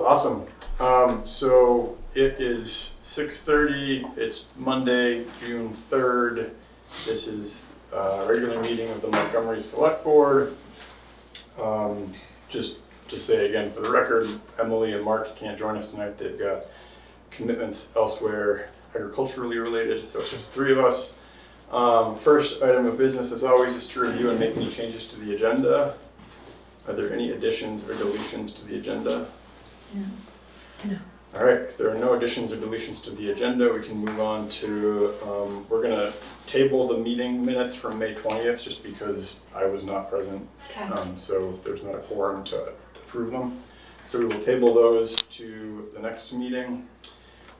awesome. So it is 6:30. It's Monday, June 3rd. This is a regular meeting of the Montgomery Selectboard. Just to say again for the record, Emily and Mark can't join us tonight. They've got commitments elsewhere, agriculturally related, so it's just the three of us. First item of business, as always, is to review and make any changes to the agenda. Are there any additions or deletions to the agenda? No. All right, if there are no additions or deletions to the agenda, we can move on to, we're gonna table the meeting minutes from May 20th, just because I was not present. Okay. So there's not a quorum to approve them. So we will table those to the next meeting.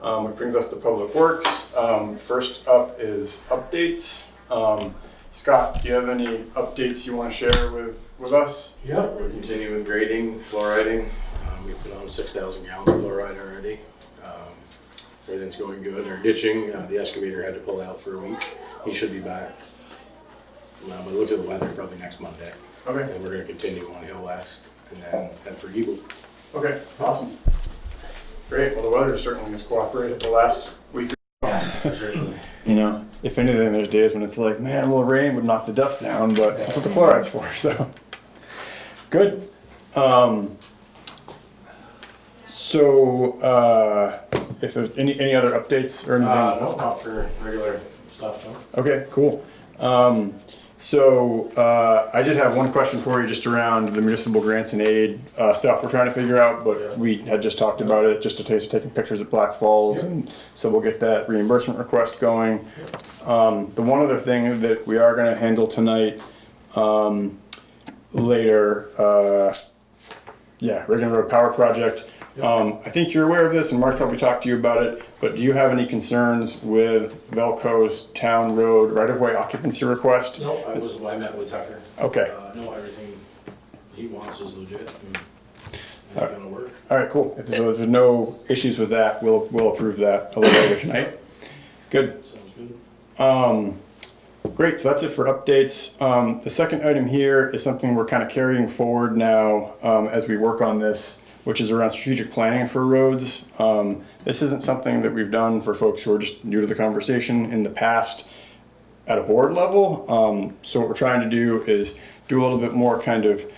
Which brings us to Public Works. First up is updates. Scott, do you have any updates you want to share with us? Yep, we're continuing grading, chloriding. We put on 6,000 gallons of chloride already. Everything's going good. Our ditching, the excavator had to pull out for a week. He should be back. Well, but it looks at the weather, probably next Monday. Okay. And we're going to continue on Hill West and then head for Eagle. Okay, awesome. Great. Well, the weather certainly has cooperated the last week. Yes, certainly. You know, if anything, there's days when it's like, man, a little rain would knock the dust down, but that's what the chloride's for, so. Good. If there's any other updates or anything? No, not for regular stuff, though. Okay, cool. I did have one question for you just around the municipal grants and aid stuff we're trying to figure out, but we had just talked about it, just a taste of taking pictures at Black Falls, and so we'll get that reimbursement request going. The one other thing that we are going to handle tonight later, Reagan Road Power Project. I think you're aware of this, and Mark probably talked to you about it, but do you have any concerns with Velco's town road right-of-way occupancy request? No, I met with Tucker. Okay. No, everything he wants is legit and it's gonna work. All right, cool. If there's no issues with that, we'll approve that a little later tonight. Good. Sounds good. Great, so that's it for updates. The second item here is something we're kind of carrying forward now as we work on this, which is around strategic planning for roads. This isn't something that we've done for folks who are just new to the conversation in the past at a board level. So what we're trying to do is do a little bit more kind of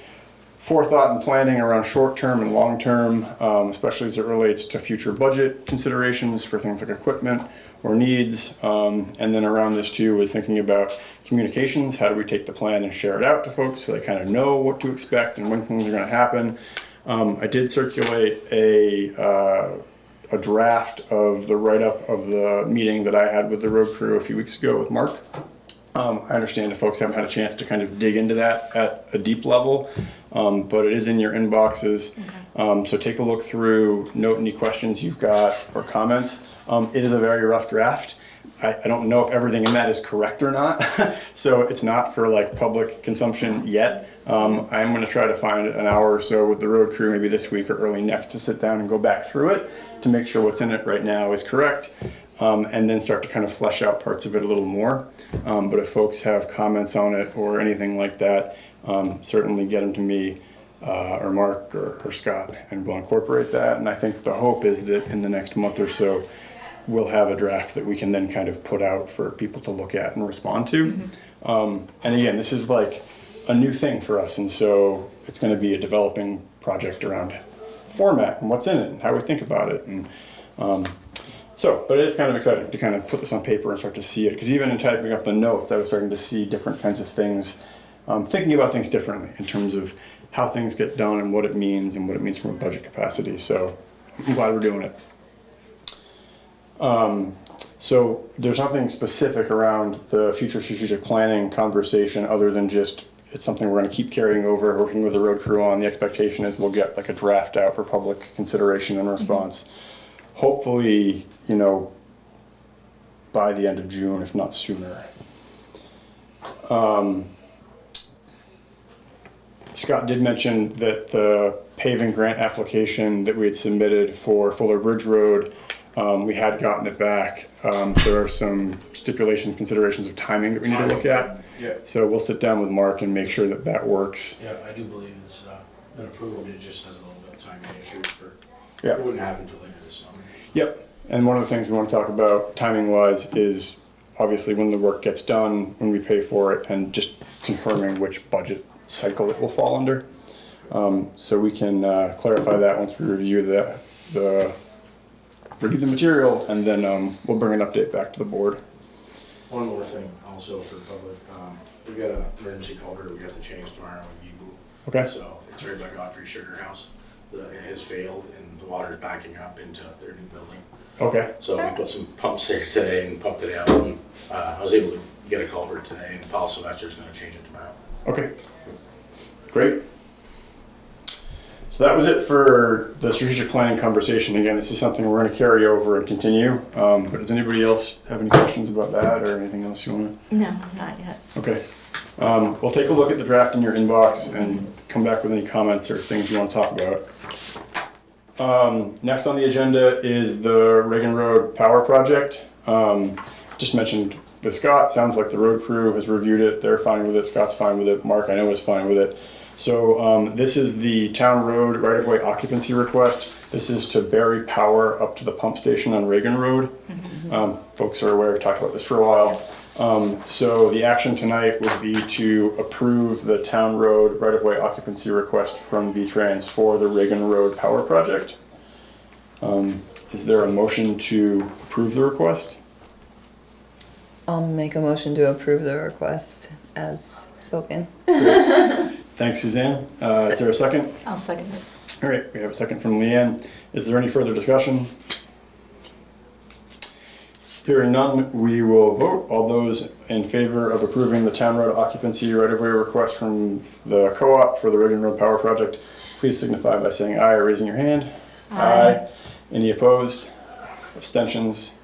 forethought and planning around short-term and long-term, especially as it relates to future budget considerations for things like equipment or needs. And then around this too is thinking about communications. How do we take the plan and share it out to folks so they kind of know what to expect and when things are going to happen. I did circulate a draft of the write-up of the meeting that I had with the road crew a few weeks ago with Mark. I understand if folks haven't had a chance to kind of dig into that at a deep level, but it is in your inboxes. Okay. So take a look through, note any questions you've got or comments. It is a very rough draft. I don't know if everything in that is correct or not, so it's not for like public consumption yet. I'm going to try to find an hour or so with the road crew, maybe this week or early next, to sit down and go back through it to make sure what's in it right now is correct, and then start to kind of flesh out parts of it a little more. But if folks have comments on it or anything like that, certainly get them to me or Mark or Scott, and we'll incorporate that. And I think the hope is that in the next month or so, we'll have a draft that we can then kind of put out for people to look at and respond to. Mm-hmm. And again, this is like a new thing for us, and so it's going to be a developing project around format and what's in it and how we think about it. And but it is kind of exciting to kind of put this on paper and start to see it, because even in typing up the notes, I was starting to see different kinds of things, thinking about things differently in terms of how things get done and what it means from a budget capacity. So I'm glad we're doing it. So there's nothing specific around the future strategic planning conversation other than just it's something we're going to keep carrying over, working with the road crew on. The expectation is we'll get like a draft out for public consideration and response. Mm-hmm. Hopefully, by the end of June, if not sooner. Scott did mention that the paving grant application that we had submitted for Fuller Bridge Road, we had gotten it back. There are some stipulations, considerations of timing that we need to look at. Yeah. So we'll sit down with Mark and make sure that that works. Yeah, I do believe it's been approved. It just has a little bit of timing issue for Yeah. It wouldn't happen until later this summer. Yep. And one of the things we want to talk about timing wise is obviously when the work gets done, when we pay for it, and just confirming which budget cycle it will fall under. So we can clarify that once we review the material, and then we'll bring an update back to the board. One more thing also for public, we got an emergency culvert we have to change tomorrow in Yibu. Okay. So it's right by Godfrey's Sugar House. It has failed and the water's backing up into their new building. Okay. So we put some pumps there today and pumped it out. And, I was able to get a culvert today, and Paul Sylvester's going to change it tomorrow. Okay. Great. So that was it for the strategic planning conversation. Again, this is something we're going to carry over and continue. But does anybody else have any questions about that or anything else you want to? No, not yet. Okay. We'll take a look at the draft in your inbox and come back with any comments or things you want to talk about. Next on the agenda is the Reagan Road Power Project. Just mentioned with Scott, sounds like the road crew has reviewed it. They're fine with it. Scott's fine with it. Mark, I know, is fine with it. So this is the town road right-of-way occupancy request. This is to bury power up to the pump station on Reagan Road. Folks are aware, we've talked about this for a while. So the action tonight would be to approve the town road right-of-way occupancy request from V-Trans for the Reagan Road Power Project. Is there a motion to approve the request? I'll make a motion to approve the request as spoken. Thanks, Suzanne. Is there a second? I'll second it. All right, we have a second from Leanne. Is there any further discussion? Hearing none, we will vote. All those in favor of approving the town road occupancy right-of-way request from the co-op for the Reagan Road Power Project, please signify by saying aye or raising your hand. Aye. Any opposed? Abstentions?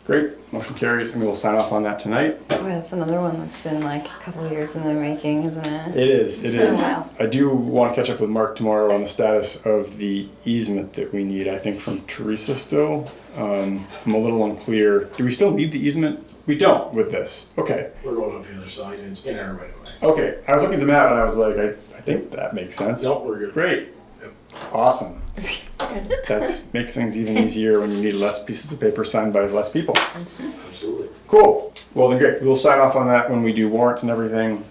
Great, motion carries, and we will sign off on that tonight. Boy, that's another one that's been like a couple of years in the making, isn't it? It is, It's it been a is. while. I do want to catch up with Mark tomorrow on the status of the easement that we need, I think from Teresa still. I'm a little unclear. Do we still need the easement? We don't with this. Okay. We're going up the other side and it's in our right away. Okay, I was looking at the map and I was like, I think that makes sense. No, we're good. Great. Yep. Awesome. That makes things even easier when you need less pieces of paper signed by less people. Absolutely. Cool. Well then great. We'll sign off on that when we do warrants and everything.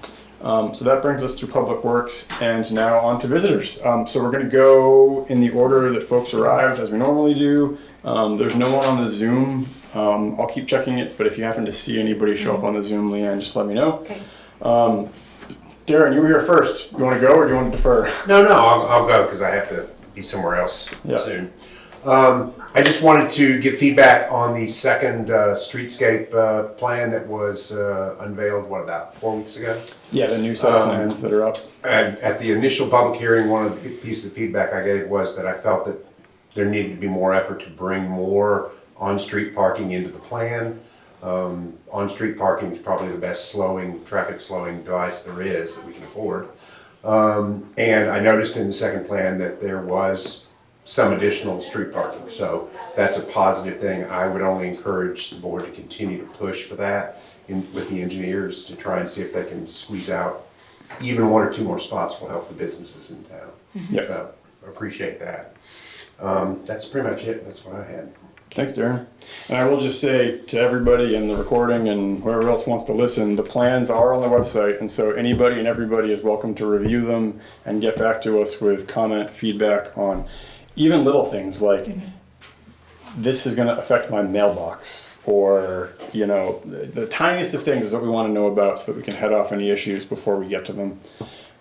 So that brings us through Public Works and now on to visitors. So we're going to go in the order that folks arrived as we normally do. There's no one on the Zoom. I'll keep checking it, but if you happen to see anybody show up on the Zoom, Leanne, just let me know. Okay. Darren, you were here first. You want to go or do you want to defer? No, I'll go because I have to be somewhere else Yeah. soon. I just wanted to give feedback on the second streetscape plan that was unveiled, about 4 weeks ago? Yeah, the new set of plans that are up. And at the initial public hearing, one of the pieces of feedback I gave was that I felt that there needed to be more effort to bring more on-street parking into the plan. On-street parking is probably the best traffic slowing device there is that we can afford. And I noticed in the second plan that there was some additional street parking. So that's a positive thing. I would only encourage the board to continue to push for that with the engineers to try and see if they can squeeze out even one or two more spots will help the businesses in town. Yep. So appreciate that. That's pretty much it. That's what I had. Thanks, Darren. And I will just say to everybody in the recording and whoever else wants to listen, the plans are on the website, and so anybody and everybody is welcome to review them and get back to us with comment, feedback on even little things like this is going to affect my mailbox, or the tiniest of things is what we want to know about so that we can head off any issues before we get to them.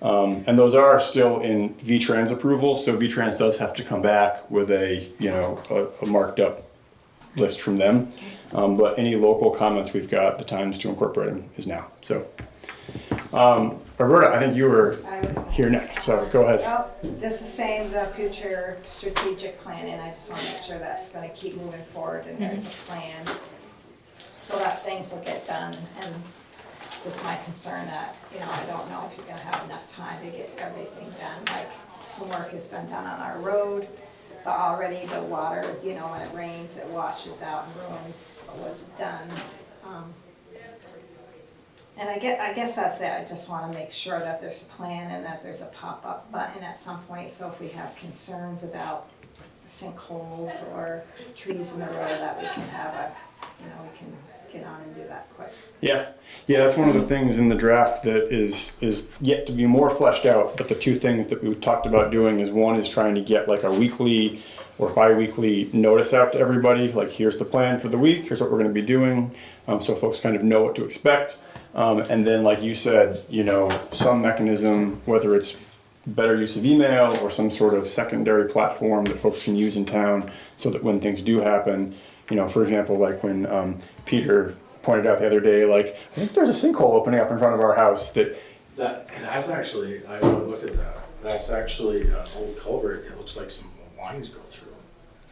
And those are still in V-Trans approval, so V-Trans does have to come back with a marked up list from them. But any local comments we've got, the times to incorporate them is now. So, Roberta, I think you were here next, so go ahead. Well, just the same, the future strategic planning, I just want to make sure that's going to keep moving forward and there's a plan so that things will get done. And just my concern that, I don't know if you're going to have enough time to get everything done. Like, some work has been done on our road, but already the water, when it rains, it washes out and ruins what was done. And I guess that's it. I just want to make sure that there's a plan and that there's a pop-up button at some point. So if we have concerns about sinkholes or trees in the road that we can have we can get on and do that quick. Yeah, that's one of the things in the draft that is yet to be more fleshed out. But the two things that we talked about doing is one is trying to get like a weekly or bi-weekly notice out to everybody. Like, here's the plan for the week. Here's what we're going to be doing, so folks kind of know what to expect. And then, like you said, some mechanism, whether it's better use of email or some sort of secondary platform that folks can use in town, so that when things do happen, for example, like when Peter pointed out the other day, like, I think there's a sinkhole opening up in front of our house That's actually, I looked at that. That's actually an old culvert that looks like some lines go through.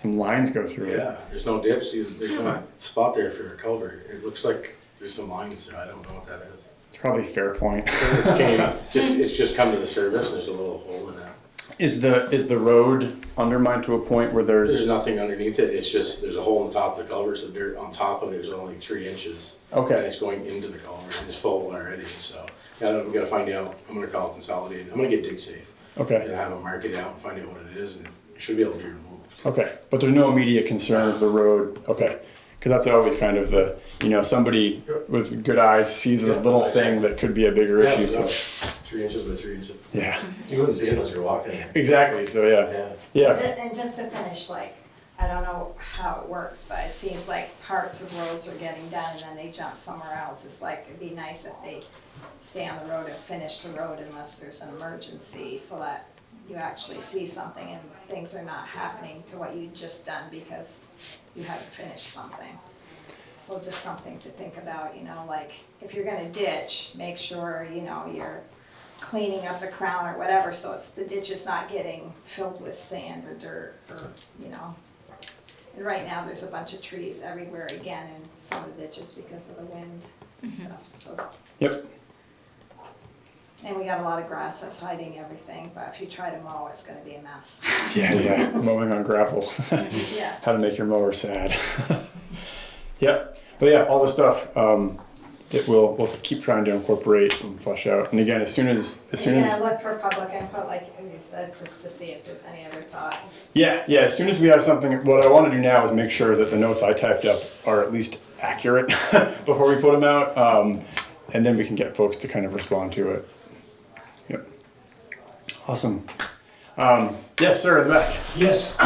some lines go through it. Yeah, there's no ditch, there's no spot there for a culvert. It looks like there's some lines there, I don't know what that is. It's probably Fairpoint. It's just come to the surface, and there's a little hole in that. Is the road undermined to a point where There's there's nothing underneath it, it's just, there's a hole on top of the culvert, so dirt on top of it is only 3 inches. Okay. And it's going into the culvert, and it's full already, so, we gotta find out, I'm gonna call Consolidated, I'm gonna get dig safe. okay? And have them mark it out and find out what it is, and it should be able to be removed. Okay, but there's no immediate concern of the road. Okay, because that's always kind of the somebody with good eyes sees this little thing that could be a bigger Yeah, issue. so So 3 inches by 3 inches. yeah, You wouldn't see it unless you're walking. exactly. So yeah. And just to finish, like, I don't know how it works, but it seems like parts of roads are getting done and then they jump somewhere else. It's like, it'd be nice if they stay on the road and finish the road unless there's an emergency, so that you actually see something and things are not happening to what you just done because you haven't finished something. So just something to think about, like, if you're gonna ditch, make sure, you're cleaning up the crown or whatever, so the ditch is not getting filled with sand or dirt or. And right now, there's a bunch of trees everywhere again in some of the ditches because of the wind and stuff, so. Yep. And we got a lot of grass that's hiding everything, but if you try to mow, it's gonna be a mess. Yeah. Mowing on gravel. Yeah. How to make your mower sad. Yep. But yeah, all the stuff that we'll keep trying to incorporate and flesh out. And again, as soon as You're gonna look for public input, like you said, just to see if there's any other thoughts. Yeah. As soon as we have something, what I want to do now is make sure that the notes I typed up are at least accurate before we put them out, and then we can get folks to kind of respond to it. Yep. Awesome. Yes, sir, in the back. Yes,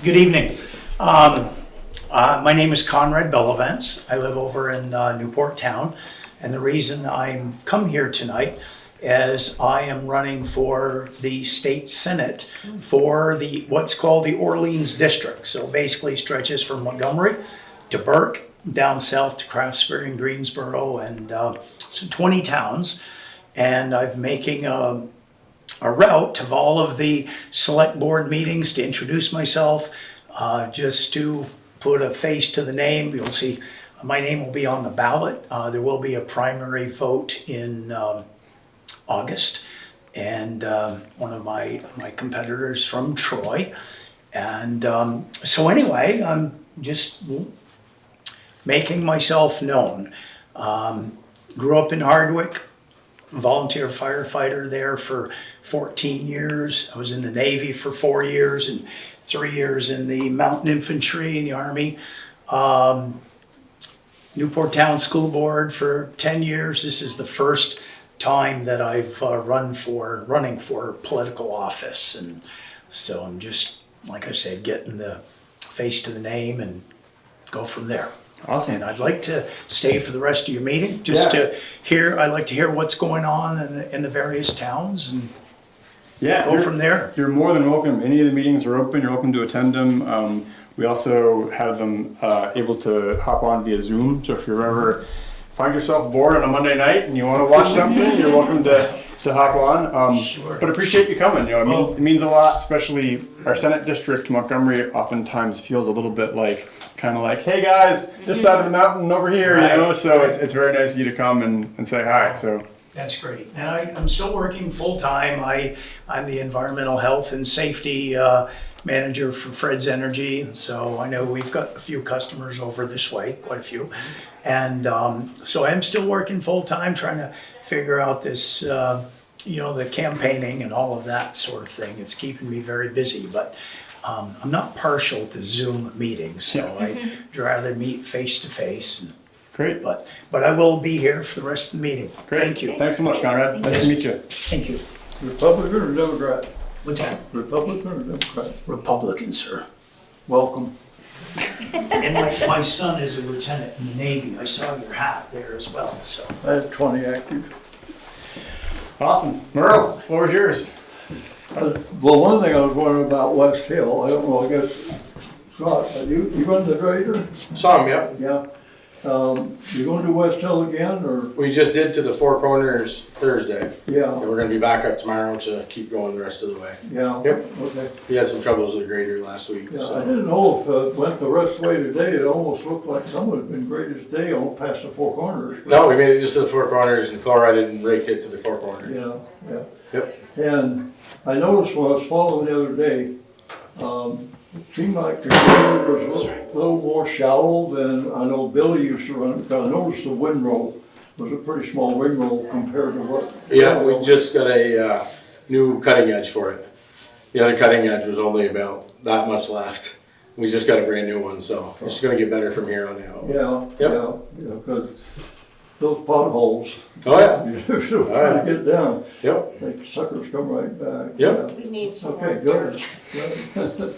good evening. My name is Conrad Bellavance. I live over in Newport Town. And the reason I'm come here tonight is I am running for the state senate for what's called the Orleans district. So basically stretches from Montgomery to Burke, down south to Craftsbury and Greensboro, and so 20 towns. And I'm making a route of all of the select board meetings to introduce myself, just to put a face to the name. You'll see my name will be on the ballot. There will be a primary vote in August, and one of my competitors from Troy. And so anyway, I'm just making myself known. Grew up in Hardwick, volunteer firefighter there for 14 years. I was in the Navy for 4 years and 3 years in the Mountain Infantry in the Army. Newport Town School Board for 10 years. This is the first time that I've running for political office. And so I'm just, like I said, getting the face to the name and go from there. Awesome. And I'd like to stay for the rest of your meeting, just to hear, I'd like to hear what's going on in the various towns and go from there. You're more than welcome. Any of the meetings are open. You're welcome to attend them. We also have them able to hop on via Zoom. So if you ever find yourself bored on a Monday night and you want to watch something, you're welcome to hop on. Sure. But appreciate you coming. It means a lot, especially our Senate district, Montgomery, oftentimes feels a little bit like, kind of like, hey guys, this side of the mountain over here, Right. So it's very nice of you to come and say hi. So. That's great. And I'm still working full-time. I'm the environmental health and safety manager for Fred's Energy. So I know we've got a few customers over this way, quite a few. And so I'm still working full-time, trying to figure out this, the campaigning and all of that sort of thing. It's keeping me very busy. But I'm not partial to Zoom meetings, so I'd rather meet face to face. Great. But I will be here for the rest of the meeting. Great. Thank you. Thanks so much, Conrad. Nice to meet you. Thank you. Republican or Democrat? What's that? Republican or Democrat? Republican, sir. Welcome. And my son is a lieutenant in the Navy. I saw your hat there as well, so. I have 20 active. Awesome. Merle, floor is yours. Well, one thing I was wondering about West Hill, I don't know, I guess, Scott, you run the grader? Some, yep. Yeah. You gonna do West Hill again, or? We just did to the Four Corners Thursday. And Yeah, we're gonna be back up tomorrow to keep going the rest of the way. yeah. Yep. Okay. He had some troubles with the grader last week, Yeah, I so. didn't know if it went the rest of the way today, it almost looked like someone had been graded today, all past the Four Corners. No, we made it just to the Four Corners and chlorided and raked it to the Four Corners. Yeah, yeah. Yep. And I noticed when I was following the other day, it seemed like the grader was a little more shallow than I know Billy used to run it, because I noticed the windrow was a pretty small windrow compared to what. Yeah, we just got a new cutting edge for it. The other cutting edge was only about that much left. We just got a brand new one, so it's gonna get better from here on out. Yeah, Yep. yeah, because those potholes. Oh, yeah. You're trying to get down, Yep. like suckers come right back. Yep. Yeah. We need some Okay, more good. dirt. Good.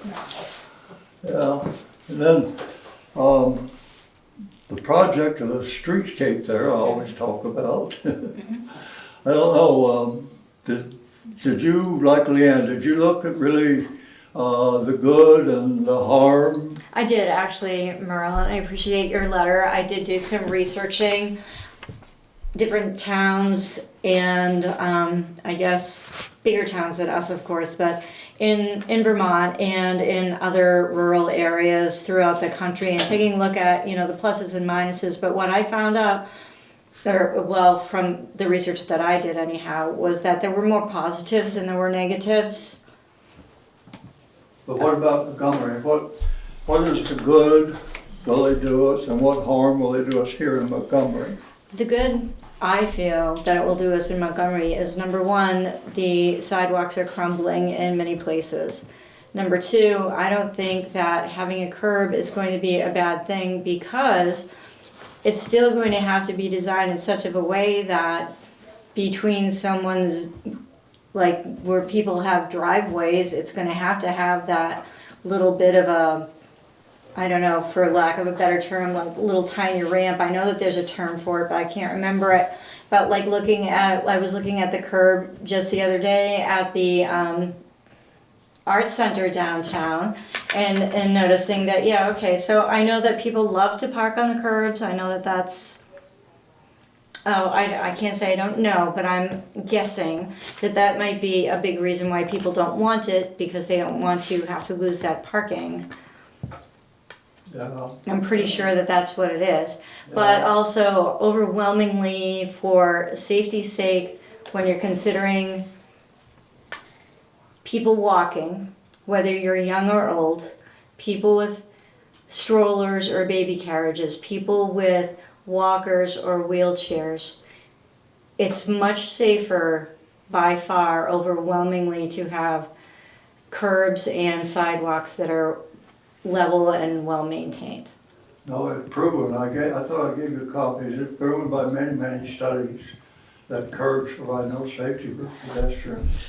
Yeah, and then, the project of the streetscape there, I always talk about. I don't know, did you, like Leanne, did you look at really, the good and the harm? I did actually, Merle, and I appreciate your letter. I did do some researching different towns and I guess bigger towns than us, of course, but in Vermont and in other rural areas throughout the country and taking a look at, the pluses and minuses. But what I found out, from the research that I did anyhow, was that there were more positives than there were negatives. But what about Montgomery? What is the good will they do us, and what harm will they do us here in Montgomery? The good I feel that it will do us in Montgomery is, number one, the sidewalks are crumbling in many places. Number two, I don't think that having a curb is going to be a bad thing, because it's still going to have to be designed in such of a way that between someone's, like where people have driveways, it's going to have that little bit of a, I don't know, for lack of a better term, like little tiny ramp. I know that there's a term for it, but I can't remember it. But like I was looking at the curb just the other day at the art center downtown and noticing that, yeah, okay, so I know that people love to park on the curbs. I know that that's, I can't say I don't know, but I'm guessing that might be a big reason why people don't want it, because they don't want to have to lose that parking. Yeah. I'm pretty sure that that's what it is. But also, overwhelmingly, for safety's sake, when you're considering people walking, whether you're young or old, people with strollers or baby carriages, people with walkers or wheelchairs, it's much safer by far, overwhelmingly, to have curbs and sidewalks that are level and well maintained. No, it's proven. I thought I gave you copies. It's proven by many, many studies that curbs provide no safety for pedestrians.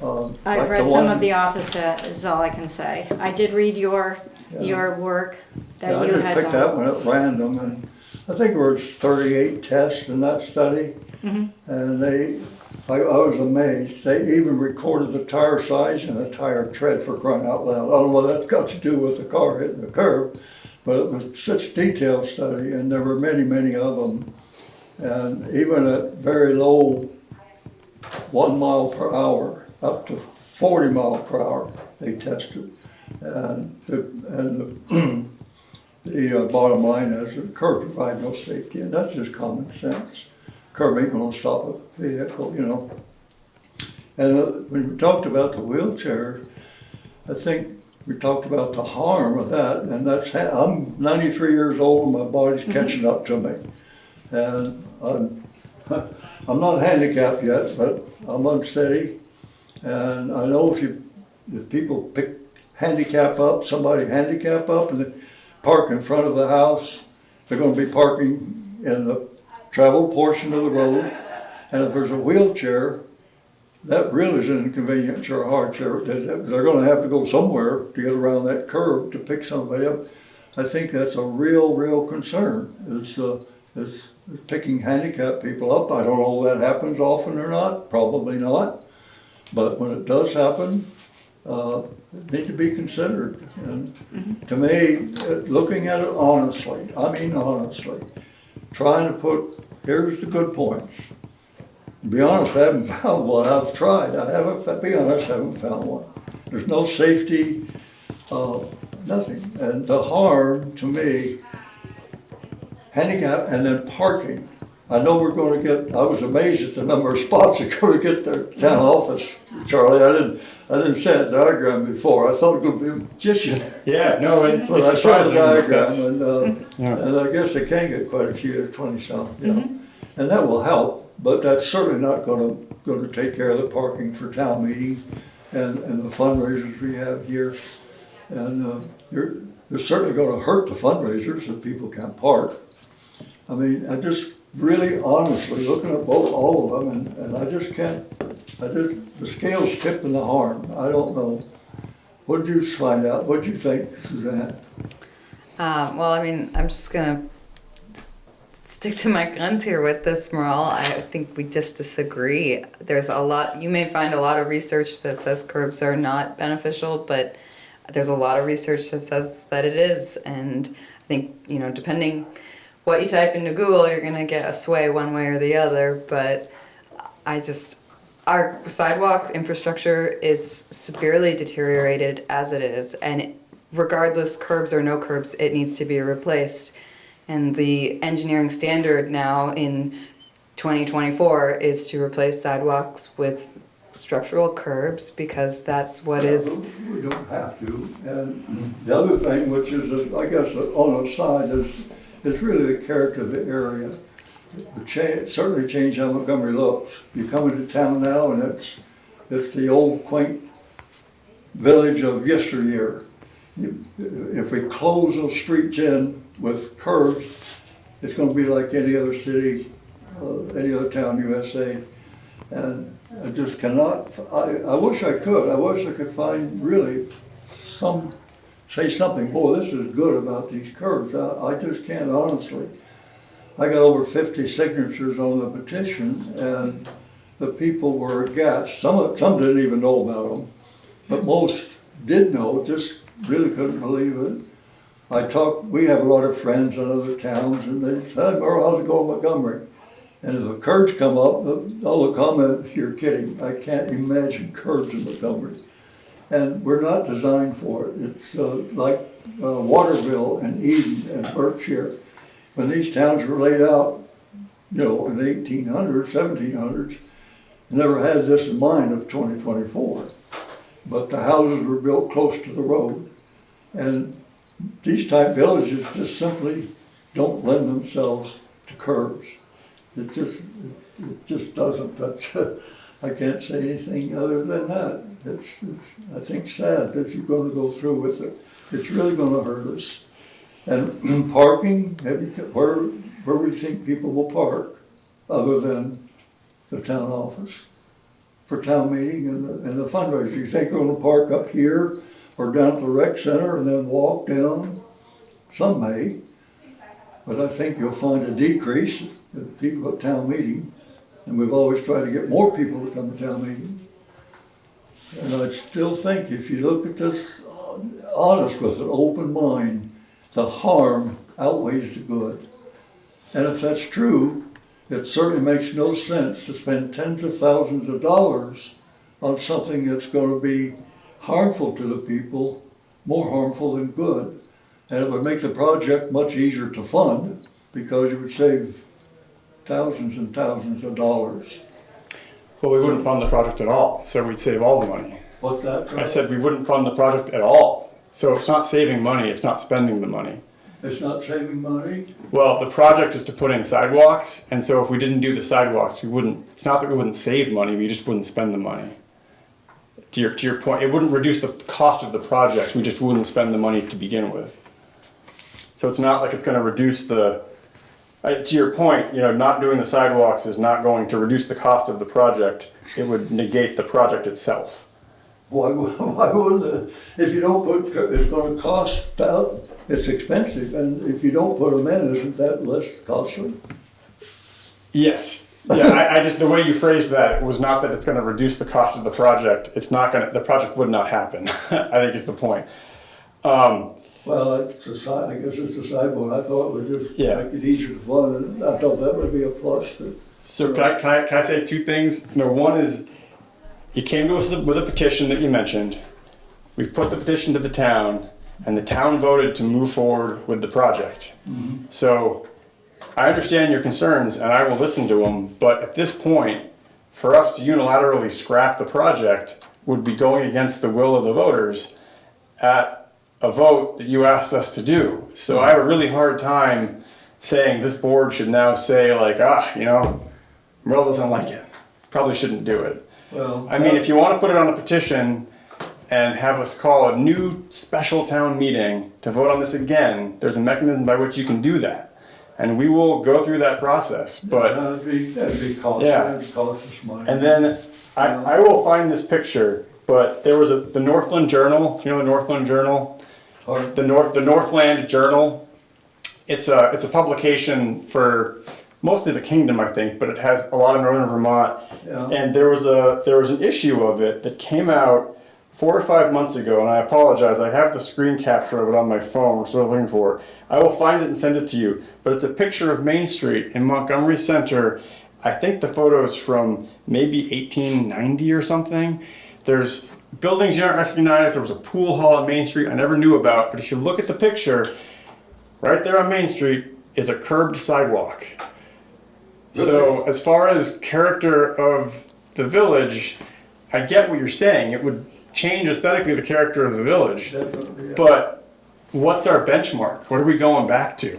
I've Like read the some one- of the opposite, is all I can say. I did read your work Yeah, that I you just had picked that done. one at random, and I think there was 38 tests in that study. Mm-hmm. And I was amazed. They even recorded the tire size and the tire tread, for crying out loud. I don't know what that's got to do with the car hitting the curb, but it was such a detailed study, and there were many, many of them. And even at very low 1 mile per hour, up to 40 mile per hour, they tested. And the bottom line is that curb provide no safety, and that's just common sense. Curb ain't gonna stop a vehicle, And when we talked about the wheelchair, I think we talked about the harm of that, and I'm 93 years old and my body's catching up to me. And I'm not handicapped yet, but I'm unsteady. And I know if people handicap up, somebody handicap up and they park in front of the house. They're gonna be parking in the traveled portion of the road. And if there's a wheelchair, that really is an inconvenience or a hardship. They're gonna have to go somewhere to get around that curb to pick somebody up. I think that's a real concern, is picking handicapped people up. I don't know if that happens often or not, probably not. But when it does happen, it needs to be considered. And to me, looking at it honestly, trying to put, here's the good points. To be honest, I haven't found one. I've tried. I haven't found one. There's no safety, nothing. And the harm to me, handicap and then parking. I know we're going to get, I was amazed at the number of spots that go to get the town office, Charlie. I didn't see that diagram before. I thought it would be a magician. Yeah, no, it's But I saw the surprising. that diagram that's- and I guess they can get quite a few, 20-some, And that will help, but that's certainly not gonna take care of the parking for town meeting and the fundraisers we have here. And they're certainly gonna hurt the fundraisers if people can't park. I mean, I just really honestly, looking at all of them, and I just can't, the scale's tipping the harm. I don't know. What did you find out? What did you think, Suzanne? Well, I mean, I'm just gonna stick to my guns here with this, Merle. I think we just disagree. There's a lot, you may find a lot of research that says curbs are not beneficial, but there's a lot of research that says that it is. And I think, you know, depending what you type into Google, you're gonna get a sway one way or the other. But our sidewalk infrastructure is severely deteriorated as it is. And regardless, curbs or no curbs, it needs to be replaced. And the engineering standard now in 2024 is to replace sidewalks with structural curbs because that's what is. We don't have to. And the other thing, which is, I guess, on the side, is really the character of the area. It certainly changed how Montgomery looks. You come into town now and it's the old quaint village of yesteryear. If we close those streets in with curbs, it's going to be like any other city, any other town USA. And I just cannot, I wish I could. I wish I could find really say something, boy, this is good about these curbs. I just can't honestly. I got over 50 signatures on the petition and the people were aghast. Some didn't even know about them, but most did know, just really couldn't believe it. We have a lot of friends in other towns and they said, Merle, how's it going in Montgomery? And if the curbs come up, all the comments, you're kidding. I can't imagine curbs in Montgomery. And we're not designed for it. It's like Waterville and Eden and Berkshire. When these towns were laid out, you know, in the 1800s, 1700s, never had this in mind of 2024. But the houses were built close to the road. And these type villages just simply don't lend themselves to curbs. It just doesn't. That's, I can't say anything other than that. It's I think sad that you're going to go through with it. It's really going to hurt us. And parking, where we think people will park, other than the town office, for town meeting and the fundraiser. You think they're going to park up here or down at the rec center and then walk down? Some may, but I think you'll find a decrease in people at town meeting. And we've always tried to get more people to come to town meeting. And I still think if you look at this honest with an open mind, the harm outweighs the good. And if that's true, it certainly makes no sense to spend tens of thousands of dollars on something that's going to be harmful to the people, more harmful than good. And it would make the project much easier to fund because you would save thousands and thousands of dollars. Well, we wouldn't fund the project at all, so we'd save all the money. What's that? I said we wouldn't fund the project at all. So it's not saving money, it's not spending the money. It's not saving money? Well, the project is to put in sidewalks, and so if we didn't do the sidewalks, it's not that we wouldn't save money, we just wouldn't spend the money. to your point, it wouldn't reduce the cost of the project. We just wouldn't spend the money to begin with. So it's not like it's going to reduce the. To your point, not doing the sidewalks is not going to reduce the cost of the project. It would negate the project itself. Why wouldn't it? If you don't put, it's gonna cost, it's expensive, and if you don't put them in, isn't that less costly? Yes. Yeah, I just, the way you phrased that was not that it's going to reduce the cost of the project. It's not going to, the project would not happen, I think is the point. Well, it's I guess it's a sidewalk. I thought it would just Yeah. make it easier to flood, and I thought that would be a plus. So can I say two things? One is, you came to us with a petition that you mentioned. We put the petition to the town, and the town voted to move forward with the project. Mm-hmm. So I understand your concerns, and I will listen to them, but at this point, for us to unilaterally scrap the project would be going against the will of the voters at a vote that you asked us to do. So I have a really hard time saying this board should now say like, Merle doesn't like it. Probably shouldn't do it. Well, I mean, if you want to put it on a petition and have us call a new special town meeting to vote on this again, there's a mechanism by which you can do that. And we will go through that process, but, that'd be costly, Yeah. that'd cost us money. and then I will find this picture, but there was the Northland Journal, the Northland Journal? Pardon? The Northland Journal. It's a publication for mostly the kingdom, I think, but it has a lot of northern Vermont. Yeah. And there was an issue of it that came out 4 or 5 months ago, and I apologize, I have the screen capture of it on my phone, which is what I'm looking for. I will find it and send it to you. But it's a picture of Main Street in Montgomery Center. I think the photo is from maybe 1890 or something. There's buildings you don't recognize. There was a pool hall on Main Street I never knew about. But if you look at the picture, right there on Main Street is a curbed sidewalk. So as far as character of the village, I get what you're saying. It would change aesthetically the character of the village. Definitely, yeah. But what's our benchmark? What are we going back to?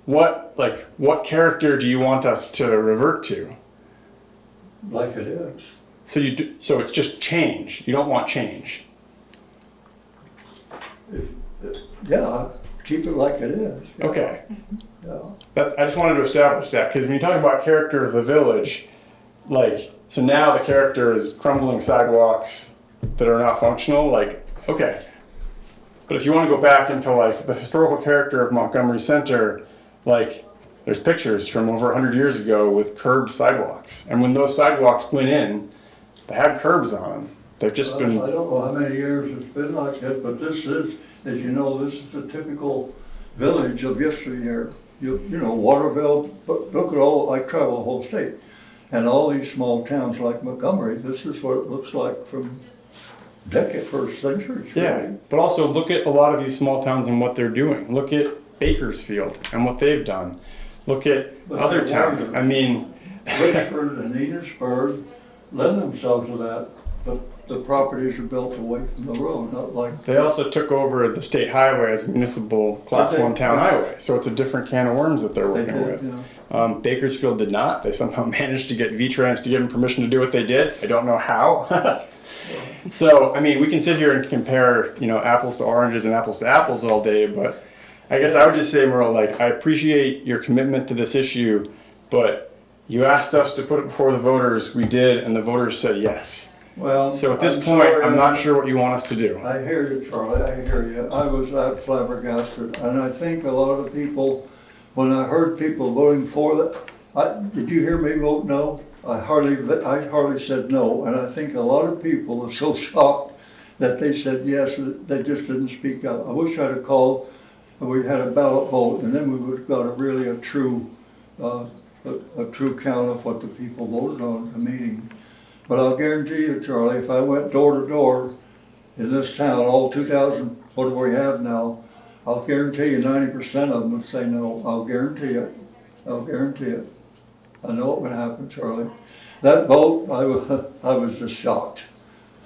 What character do you want us to revert to? Like it is. So it's just change. You don't want change. Yeah, keep it like it is. Yeah. Okay. Yeah. I just wanted to establish that, because when you talk about character of the village, so now the character is crumbling sidewalks that are not functional, okay. But if you want to go back into the historical character of Montgomery Center, there's pictures from over 100 years ago with curbed sidewalks. And when those sidewalks went in, they had curbs on them. They've just I been, don't know how many years it's been like that, but this is, as you know, this is a typical village of yesteryear. You know, Waterville, but look at I travel the whole state. And all these small towns like Montgomery, this is what it looks like from first centuries. yeah. Really. But also look at a lot of these small towns and what they're doing. Look at Bakersfield and what they've done. Look at But other they're towns. wider. I mean, Richford and Enosburg lend themselves to that, but the properties are built away from the road, not like. they also took over the state highway as a municipal class Did they? 1 town highway. So it's a different can of worms that they're They working did, with. yeah. Bakersfield did not. They somehow managed to get V-Trans to give them permission to do what they did. I don't know how. So, I mean, we can sit here and compare, apples to oranges and apples to apples all day, but I guess I would just say, Merle, I appreciate your commitment to this issue, but you asked us to put it before the voters. We did, and the voters said yes. Well. So at this I'm point, sorry, I'm not sure what you want us to do. I hear you, Charlie, I hear you. I was that flabbergasted, and I think a lot of people, when I heard people voting for that, did you hear me vote no? I hardly said no, and I think a lot of people are so shocked that they said yes, that they just didn't speak up. I wish I'd have called, and we had a ballot vote, and then we would have got a true count of what the people voted on at the meeting. But I'll guarantee you, Charlie, if I went door to door in this town, all 2,000, what do we have now? I'll guarantee you 90% of them would say no. I'll guarantee it. I'll guarantee it. I know it would happen, Charlie. That vote, I was just shocked.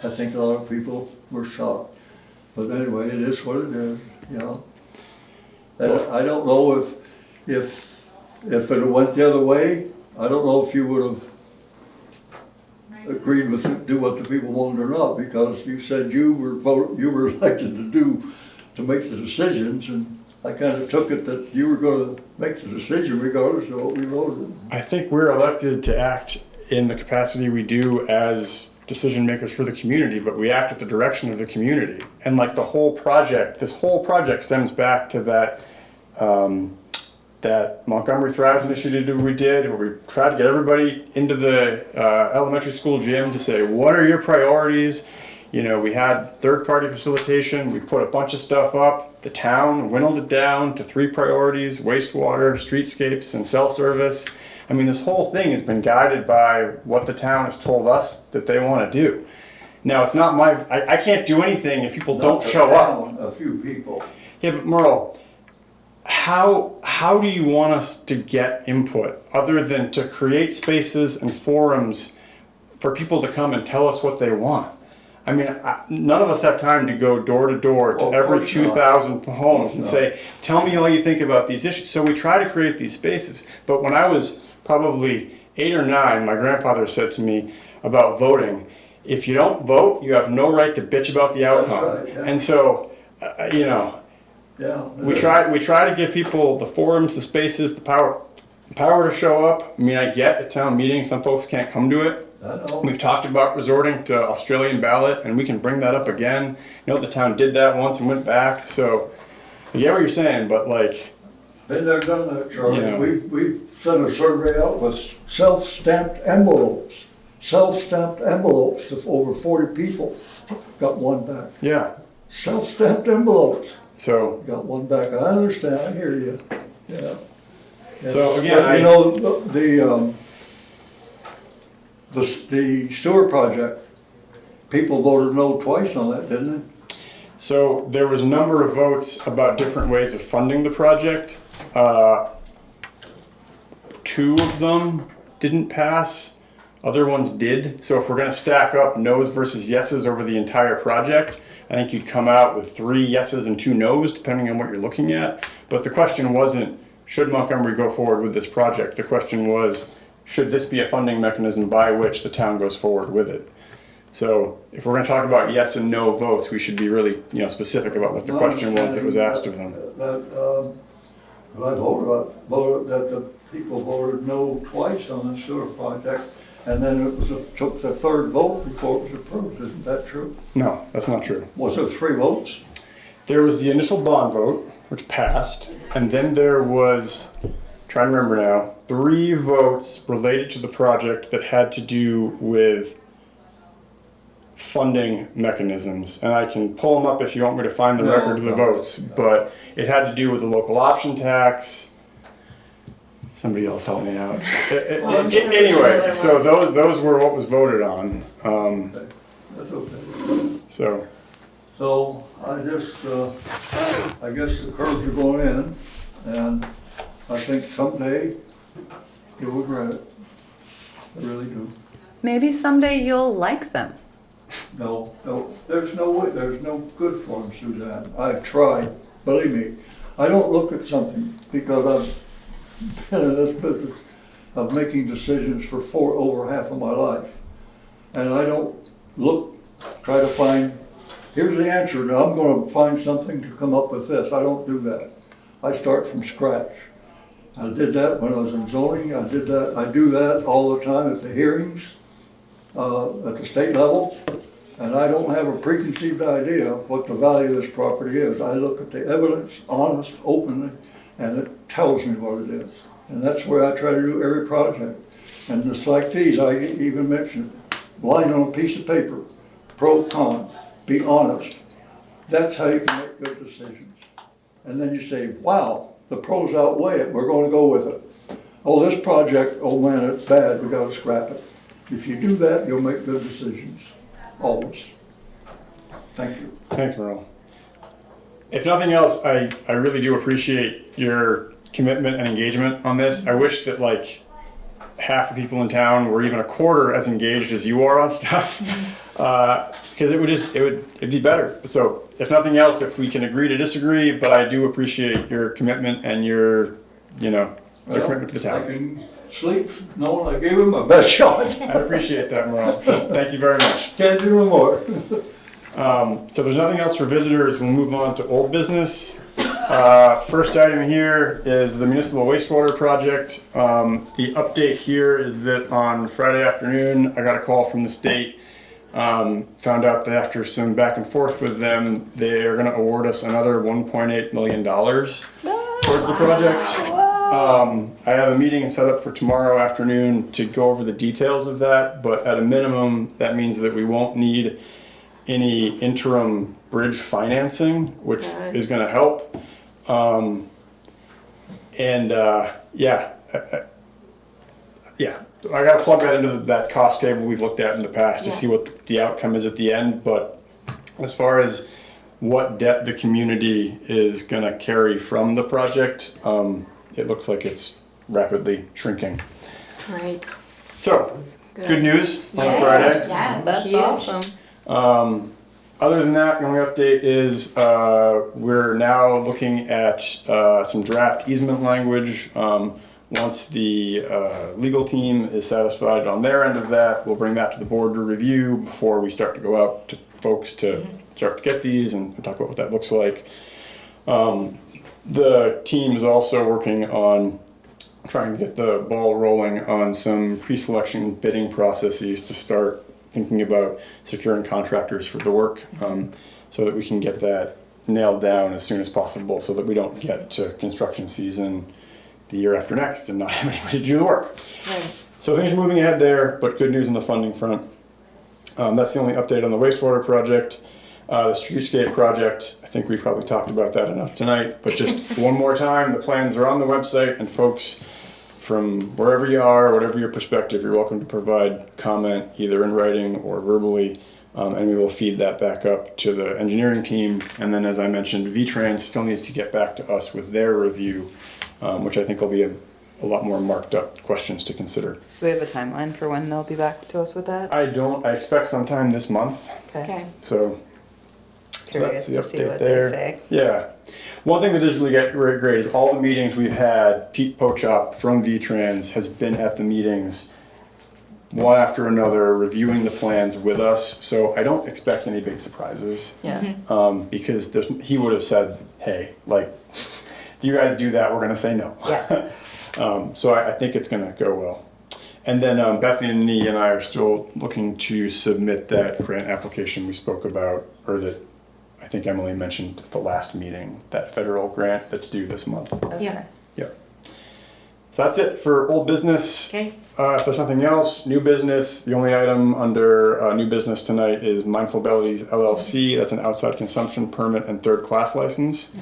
I think a lot of people were shocked. But anyway, it is what it is, And I don't know if it went the other way, I don't know if you would have agreed with, do what the people wanted or not, because you said you were elected to make the decisions, and I kind of took it that you were gonna make the decision regardless of what we voted. I think we're elected to act in the capacity we do as decision makers for the community, but we act at the direction of the community. And like this whole project stems back to that Montgomery Thrives initiative we did, where we tried to get everybody into the elementary school gym to say, what are your priorities? You know, we had third-party facilitation, we put a bunch of stuff up, the town whittled it down to 3 priorities: wastewater, streetscapes, and cell service. I mean, this whole thing has been guided by what the town has told us that they want to do. Now, it's not I can't do anything if people don't show up. A few people. Yeah, but Merle, how do you want us to get input other than to create spaces and forums for people to come and tell us what they want? I mean, none of us have time to go door to door to every 2,000 homes and say, tell me all you think about these issues. So we try to create these spaces. But when I was probably 8 or 9, my grandfather said to me about voting, if you don't vote, you have no right to bitch about the outcome. That's right, yeah. And so, you know, Yeah. we try to give people the forums, the spaces, the power to show up. I mean, I get at town meetings, some folks can't come to it. I know. We've talked about resorting to Australian ballot, and we can bring that up again. You know, the town did that once and went back. So I get what you're saying, but like, Been there, done that, Charlie. Yeah. We've sent a survey out with self-stamped envelopes. Self-stamped envelopes to over 40 people. Got one back. yeah. Self-stamped envelopes. So Got one back. I understand. I hear you. Yeah. So, again, But, you know, the sewer project, people voted no twice on that, didn't they? So there was a number of votes about different ways of funding the project. 2 of them didn't pass, other ones did. So if we're gonna stack up no's versus yeses over the entire project, I think you'd come out with 3 yeses and 2 no's, depending on what you're looking at. But the question wasn't, should Montgomery go forward with this project? The question was, should this be a funding mechanism by which the town goes forward with it? So if we're going to talk about yes and no votes, we should be really, specific about what the question was that was asked of them. I voted that the people voted no twice on the sewer project, and then it took the 3rd vote before it was approved. Isn't that true? No, that's not true. Was it 3 votes? There was the initial bond vote, which passed, and then there was, trying to remember now, 3 votes related to the project that had to do with funding mechanisms. And I can pull them up if you want me to find the record of the votes, but it had to do with the local option tax. Somebody else help me out. Anyway, so those were what was voted on. That's okay. So I guess the curbs are going in, and I think someday you'll regret it. I really do. Maybe someday you'll like them. No, there's no way, there's no good for them, Suzanne. I've tried, believe me. I don't look at something because I've been in this business of making decisions for over half of my life. And I don't try to find, here's the answer, now I'm gonna find something to come up with this. I don't do that. I start from scratch. I did that when I was in zoning. I do that all the time at the hearings, at the state level. And I don't have a preconceived idea of what the value of this property is. I look at the evidence, honest, openly, and it tells me what it is. And that's where I try to do every project. And just like these, I even mentioned, line on a piece of paper, pro, con, be honest. That's how you can make good decisions. And then you say, wow, the pros outweigh it, we're gonna go with it. Oh, this project, oh man, it's bad, we gotta scrap it. If you do that, you'll make good decisions, always. Thank you. thanks, Merle. If nothing else, I really do appreciate your commitment and engagement on this. I wish that like half the people in town were even a quarter as engaged as you are on stuff, because it'd be better. So if nothing else, if we can agree to disagree, but I do appreciate your commitment and your commitment to the town. sleep knowing I gave him my best shot. I appreciate that, Merle. Thank you very much. Can't do no more. So there's nothing else for visitors. We'll move on to old business. First item here is the municipal wastewater project. The update here is that on Friday afternoon, I got a call from the state. Found out that after some back and forth with them, they are going to award us another $1.8 million towards the project. I have a meeting set up for tomorrow afternoon to go over the details of that, but at a minimum, that means that we won't need any interim bridge financing, which is going to help. I got to plug that into that cost table we've looked at in the past to see what the outcome is at the end. But as far as what debt the community is going to carry from the project, it looks like it's rapidly shrinking. Right. So, good news on a Friday. Yeah, That's huge. awesome. Other than that, the only update is we're now looking at some draft easement language. Once the legal team is satisfied on their end of that, we'll bring that to the board to review before we start to go out to folks to start to get these and talk about what that looks like. The team is also working on trying to get the ball rolling on some pre-selection bidding processes to start thinking about securing contractors for the work, so that we can get that nailed down as soon as possible so that we don't get to construction season the year after next and not have anybody to do the work. Right. So things are moving ahead there, but good news on the funding front. That's the only update on the wastewater project. The streetscape project, I think we've probably talked about that enough tonight, but just one more time, the plans are on the website, and folks from wherever you are, whatever your perspective, you're welcome to provide comment either in writing or verbally, and we will feed that back up to the engineering team. And then, as I mentioned, VTrans still needs to get back to us with their review, which I think will be a lot more marked up questions to consider. Do we have a timeline for when they'll be back to us with that? I expect sometime this month, Okay. so Curious that's the to see update what there. they say. Yeah. One thing that is really great is all the meetings we've had, Pete Pochop from VTrans has been at the meetings one after another, reviewing the plans with us. So I don't expect any big surprises. Yeah. Because he would have said, hey, like, if you guys do that, we're going to say no. Yeah. So I think it's going to go well. And then Bethany and I are still looking to submit that grant application we spoke about, or that I think Emily mentioned at the last meeting, that federal grant that's due this month. Okay. Yeah. Yep. So that's it for old business. Okay. If there's something else, new business, the only item under new business tonight is Mindful Bellies LLC. That's an outside consumption permit and third class license.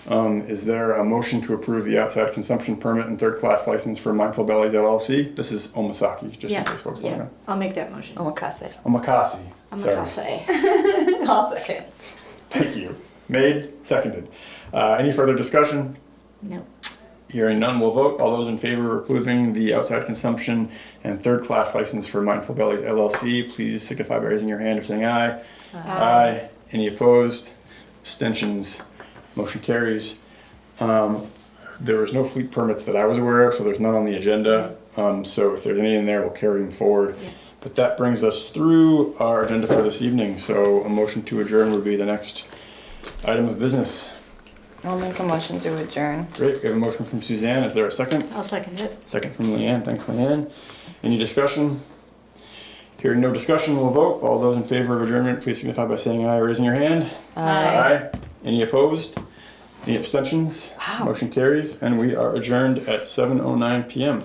Is there a motion to approve the outside consumption permit and third class license for Mindful Bellies LLC? This is Omasaki, just in case folks want to know. I'll make that motion. Omakase. Omakase. I'm Sorry. gonna say. I'll second. Thank you. Made, seconded. Any further discussion? No. Hearing none, we'll vote. All those in favor of approving the outside consumption and third class license for Mindful Bellies LLC, please signify by raising your hand or saying aye. Aye. Any opposed? Abstentions? Motion carries. There was no fleet permits that I was aware of, so there's none on the agenda. So if there's any in there, we'll carry them forward. Yeah. But that brings us through our agenda for this evening. So a motion to adjourn would be the next item of business. I'll make a motion to adjourn. Great, we have a motion from Suzanne. Is there a second? I'll second it. Second from Leanne. Thanks, Leanne. Any discussion? Hearing no discussion, we'll vote. All those in favor of adjournment, please signify by saying aye or raising your hand. Aye. Any opposed? Any abstentions? Wow. Motion carries, and we are adjourned at 7:09 p.m.